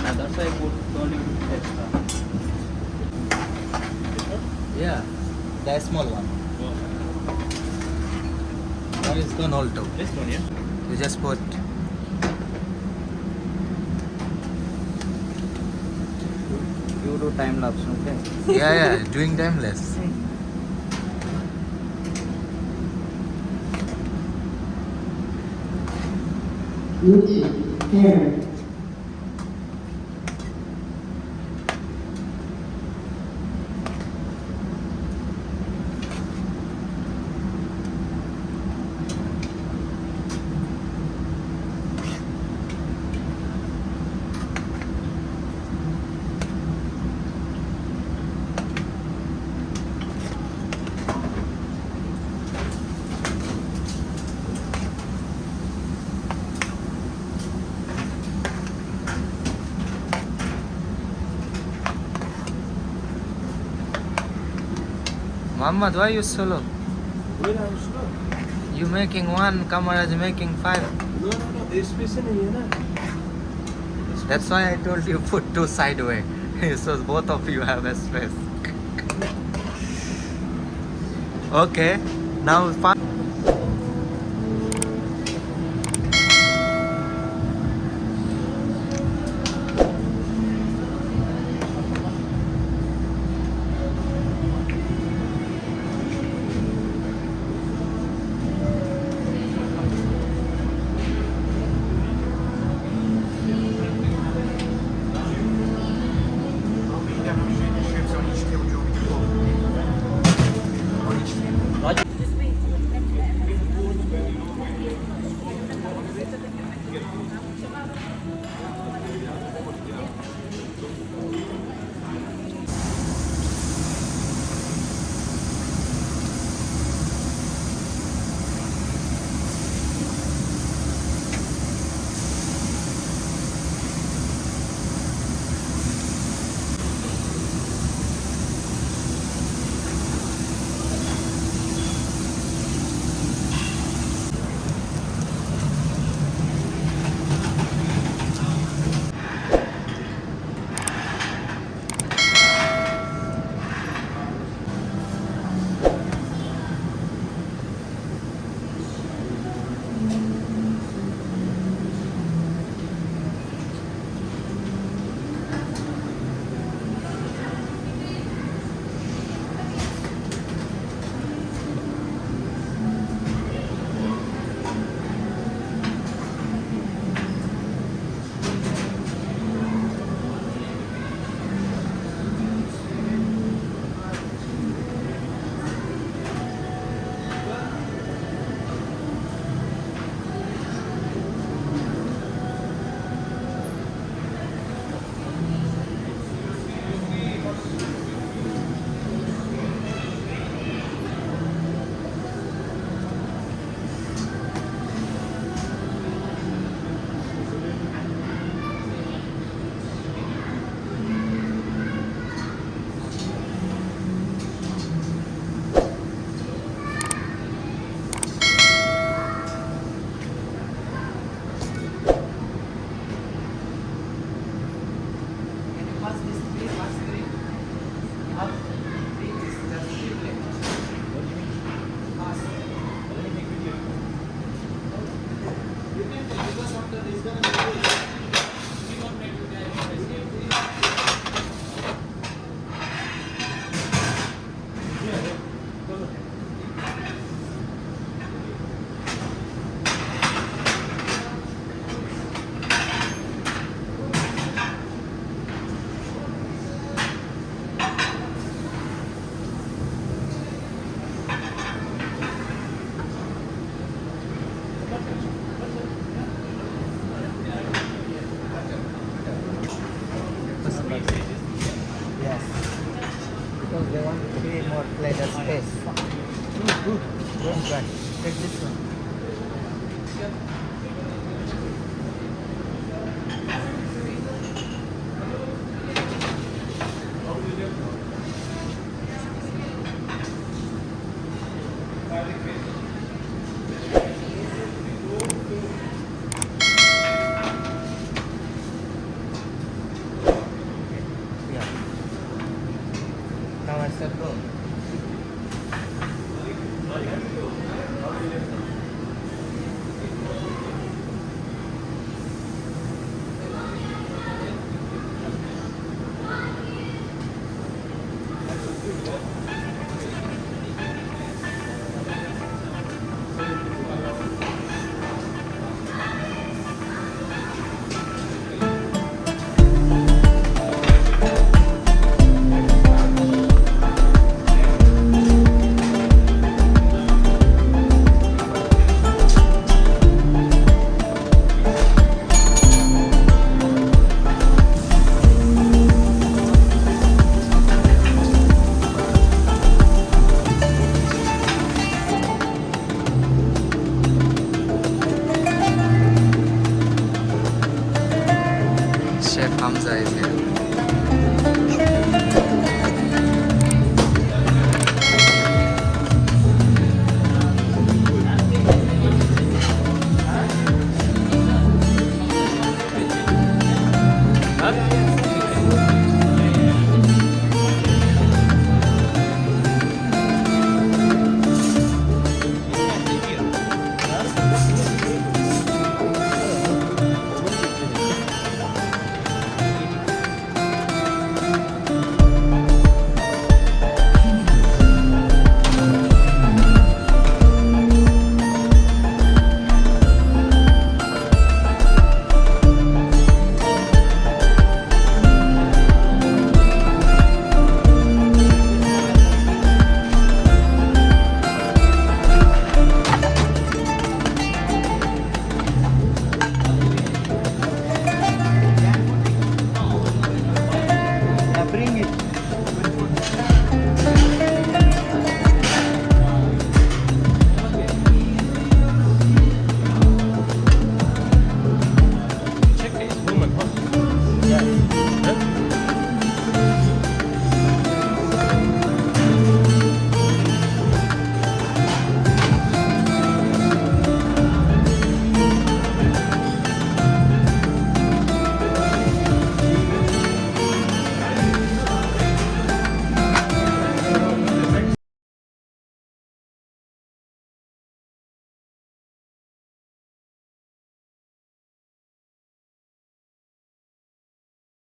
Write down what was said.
Now that's why I told you to extra. Yeah, the small one. One is gone also. This one, yeah? You just put. You do time lapse, okay? Yeah, doing timeless. Bluetooth paired. Muhammad, why you solo? Where I'm slow? You making one, Kamara is making 5. No, there's space नहीं है ना. That's why I told you put 2 sideways. So both of you have a space. Okay, now yes, because they want to be more leather space. Don't try. Take this one. Chef Hamza is here.